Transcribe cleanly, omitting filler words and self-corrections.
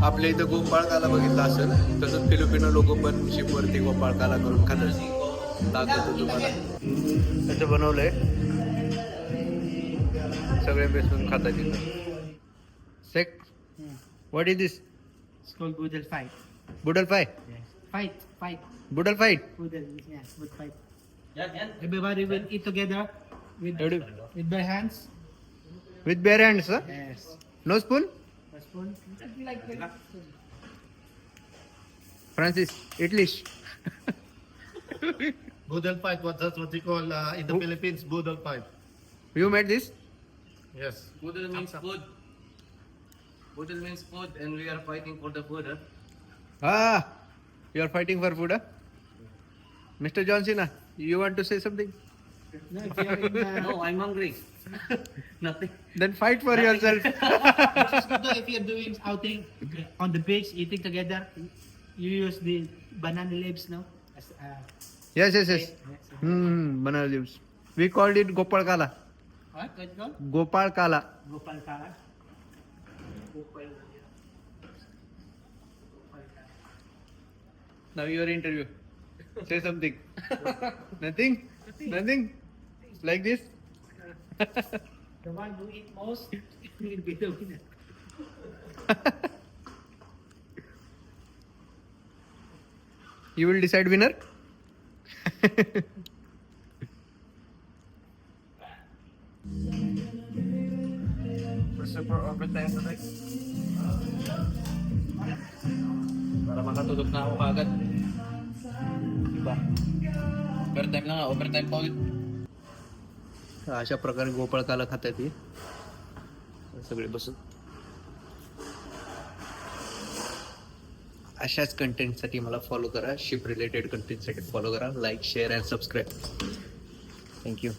आपल्या इथं गोपाळकाला बघितलं असेल तसंच फिलिपिनो लोक पण शिपवरती गोपाळकाला करून खातात. दाखवतो तुम्हाला कसं बनवलंय. सगळे बेसून खातात तिथं. Sec what is this? It's called Boodle fight. Boodle fry. Yes. Fight. Boodle fight. Boodle, yeah, wood fight. Everybody will eat together with bare hands. With bare hands. Yes. No spoon. A spoon. Like that. Francis इटलिश. Boodle fight, that's what we call in the Philippines, boodle fight. You made this? Yes. Boodle means food. Boodle means food, and we are fighting for the food. Huh? Ah, you are fighting for food, huh? Mr. John Cena, you want to say something? No, if you're in No, I'm hungry. Nothing. Then fight for yourself. if you're doing outing on the beach, eating together, you use the banana leaves, no? As, Yes. Banana leaves. We called it Gopal Kala. what? What's it called? Gopal Kala. Gopal Kala. Now your interview. Say something. Nothing? Like this? The one who eat most will be the winner. You will decide winner? Super overtime today. Para makatulog na ako kagad. Diba? Overtime lang nga, overtime pa ulit. अशा प्रकारे गोपाळकाला खातात हे सगळे बसून. अशाच कंटेंटसाठी मला follow करा. Ship related कंटेंटसाठी follow करा. Like share and subscribe. Thank you.